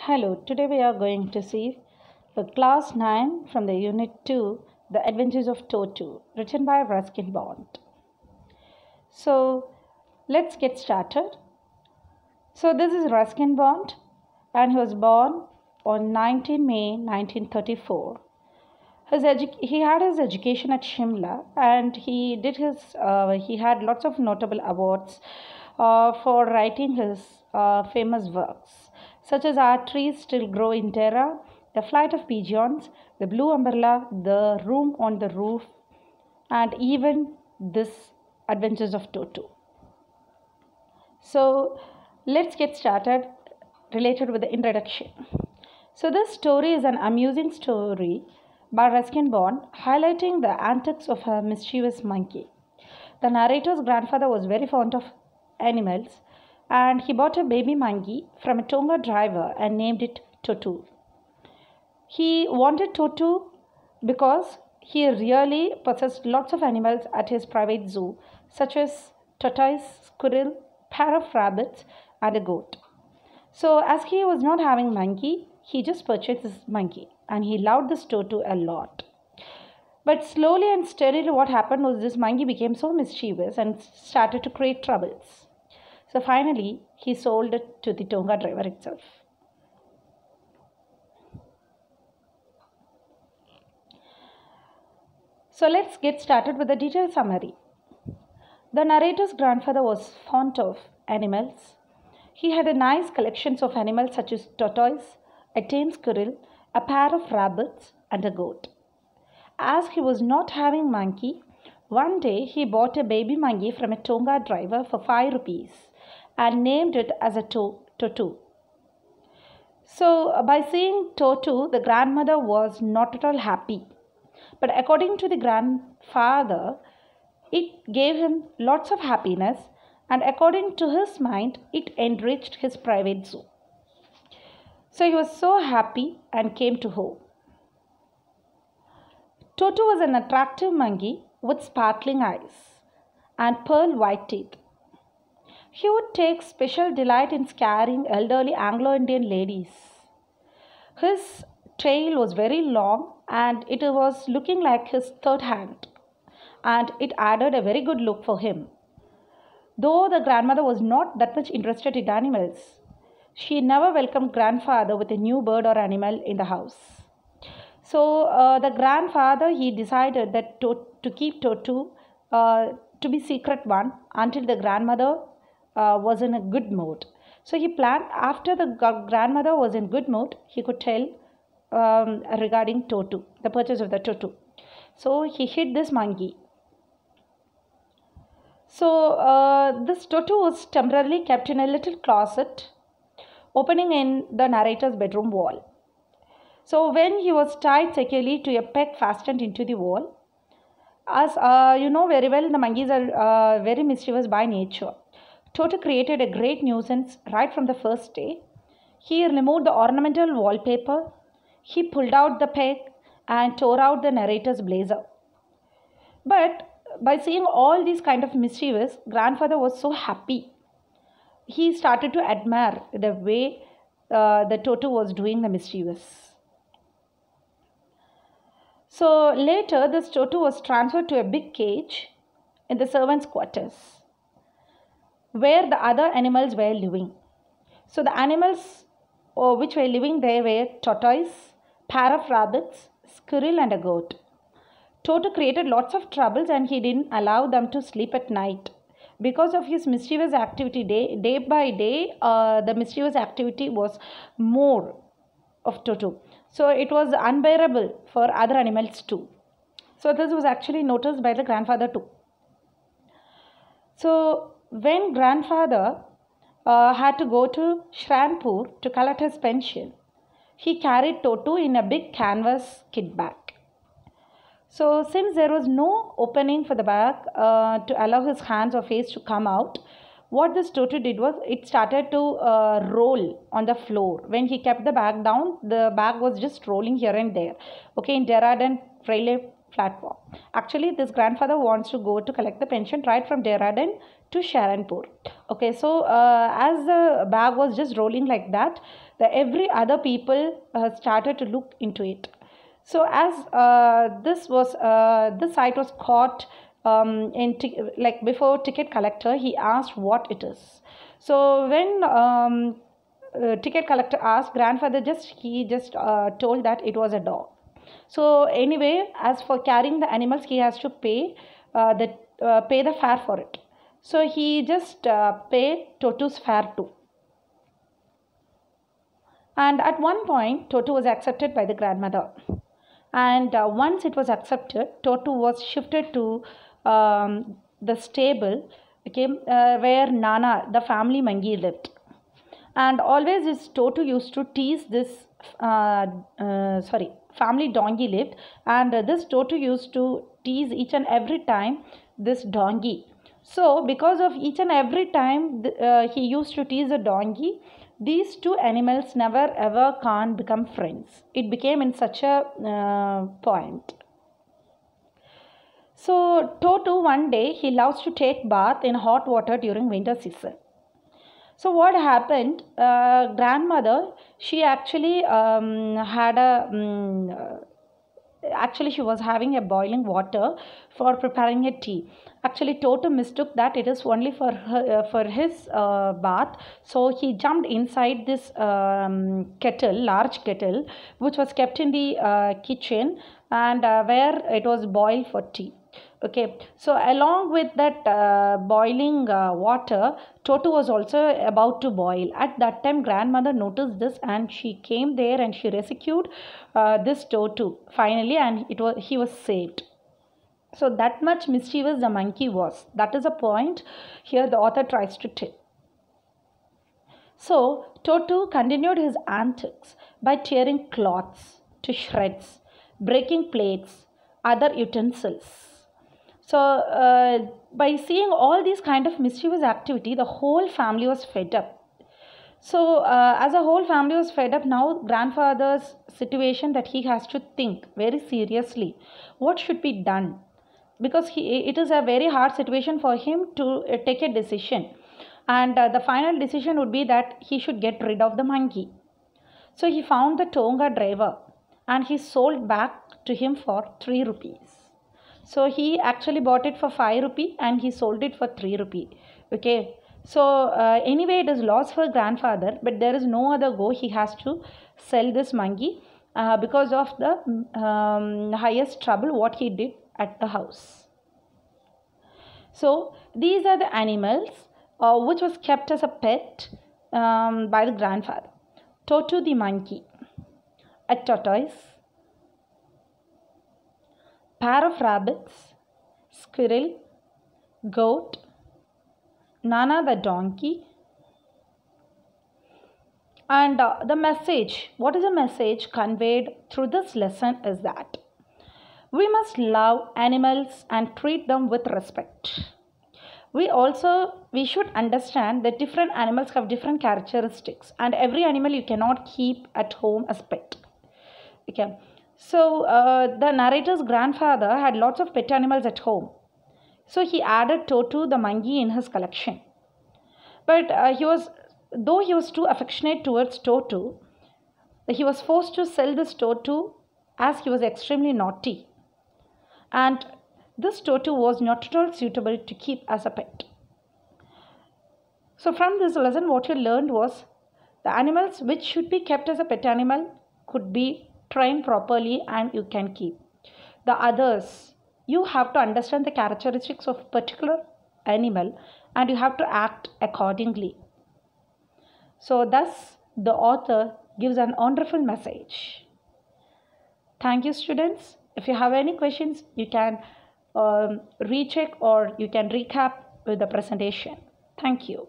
Hello, today we are going to see the class 9 from the unit 2, The Adventures of Toto, written by Ruskin Bond. So, let's get started. So, this is Ruskin Bond, and he was born on 19 May 1934. He had his education at Shimla, and he had lots of notable awards for writing his famous works, such as Our Trees Still Grow in Terra, The Flight of Pigeons, The Blue Umbrella, The Room on the Roof, and even this Adventures of Toto. So let's get started related with the introduction. So this story is an amusing story by Ruskin Bond, highlighting the antics of a mischievous monkey. The narrator's grandfather was very fond of animals, and he bought a baby monkey from a tonga driver and named it Toto. He wanted Toto because he really possessed lots of animals at his private zoo, such as tortoise, squirrel, pair of rabbits, and a goat. So as he was not having monkey, he just purchased this monkey, and he loved this Toto a lot. But slowly and steadily what happened was this monkey became so mischievous and started to create troubles. So finally he sold it to the tonga driver itself. So let's get started with the detailed summary. The narrator's grandfather was fond of animals. He had a nice collection of animals such as tortoise, a tame squirrel, a pair of rabbits, and a goat. As he was not having monkey, one day he bought a baby monkey from a tonga driver for 5 rupees and named it as a Toto. So by seeing Toto, the grandmother was not at all happy. But according to the grandfather, it gave him lots of happiness, and according to his mind, it enriched his private zoo. So he was so happy and came to home. Toto was an attractive monkey with sparkling eyes and pearl white teeth. He would take special delight in scaring elderly Anglo-Indian ladies. His tail was very long and it was looking like his third hand, and it added a very good look for him. Though the grandmother was not that much interested in animals, she never welcomed grandfather with a new bird or animal in the house. So the grandfather, he decided that to keep Toto to be secret one until the grandmother was in a good mood. So he planned after the grandmother was in good mood, he could tell regarding Toto, the purchase of the Toto. So he hid this monkey. So this Toto was temporarily kept in a little closet opening in the narrator's bedroom wall. So when he was tied securely to a peg fastened into the wall, as you know very well, the monkeys are very mischievous by nature. Toto created a great nuisance right from the first day. He removed the ornamental wallpaper. He pulled out the peg and tore out the narrator's blazer. But by seeing all these kind of mischievous, grandfather was so happy. He started to admire the way the Toto was doing the mischievous. So later this Toto was transferred to a big cage in the servants' quarters where the other animals were living. So the animals which were living there were tortoise, pair of rabbits, squirrel, and a goat. Toto created lots of troubles and he didn't allow them to sleep at night. Because of his mischievous activity, day by day, the mischievous activity was more of Toto. So it was unbearable for other animals too. So this was actually noticed by the grandfather too. So when grandfather had to go to Shranpur to collect his pension, he carried Toto in a big canvas kit bag. So since there was no opening for the bag to allow his hands or face to come out, what this Toto did was it started to roll on the floor. When he kept the bag down, the bag was just rolling here and there. Okay, in Dehradun railway platform. Actually, this grandfather wants to go to collect the pension right from Dehradun to Sharanpur. Okay, so as the bag was just rolling like that, every other people started to look into it. So as this site was caught like before ticket collector, he asked what it is. So when ticket collector asked, grandfather he just told that it was a dog. So anyway, as for carrying the animals, he has to pay the fare for it. So he just paid Toto's fare too. And at one point, Toto was accepted by the grandmother. And once it was accepted, Toto was shifted to the stable, okay, where Nana, the family monkey, lived. And always this Toto used to tease this family donkey lived, and this Toto used to tease each and every time this donkey. So because of each and every time he used to tease a donkey, these two animals never ever can't become friends. It became in such a point. So Toto one day he loves to take bath in hot water during winter season. So what happened? Grandmother, she actually actually she was having a boiling water for preparing a tea. Actually, Toto mistook that it is only for her, for his bath. So he jumped inside this kettle, large kettle, which was kept in the kitchen, and where it was boiled for tea. Okay, so along with that boiling water, Toto was also about to boil. At that time, grandmother noticed this and she came there and she rescued this Toto finally, and he was saved. So that much mischievous the monkey was. That is a point here the author tries to tell. So Toto continued his antics by tearing cloths to shreds, breaking plates, other utensils. So by seeing all these kind of mischievous activity, the whole family was fed up. So as a whole family was fed up, now grandfather's situation that he has to think very seriously what should be done, because it is a very hard situation for him to take a decision, and the final decision would be that he should get rid of the monkey. So he found the tonga driver and he sold back to him for 3 rupees. So he actually bought it for 5 rupee and he sold it for 3 rupee. Okay. So anyway, it is loss for grandfather, but there is no other go. He has to sell this monkey because of the highest trouble what he did at the house. So these are the animals which was kept as a pet by the grandfather. Toto the monkey, a tortoise, pair of rabbits, squirrel, goat, Nana the donkey. And the message, what is the message conveyed through this lesson is that we must love animals and treat them with respect. We should understand that different animals have different characteristics, and every animal you cannot keep at home as pet. Okay. So the narrator's grandfather had lots of pet animals at home. So he added Toto the monkey in his collection. But though he was too affectionate towards Toto, he was forced to sell this Toto as he was extremely naughty. And this Toto was not at all suitable to keep as a pet. So from this lesson, what you learned was the animals which should be kept as a pet animal could be trained properly and you can keep. The others, you have to understand the characteristics of particular animal and you have to act accordingly. So thus the author gives an wonderful message. Thank you, students. If you have any questions, you can recheck or you can recap with the presentation. Thank you.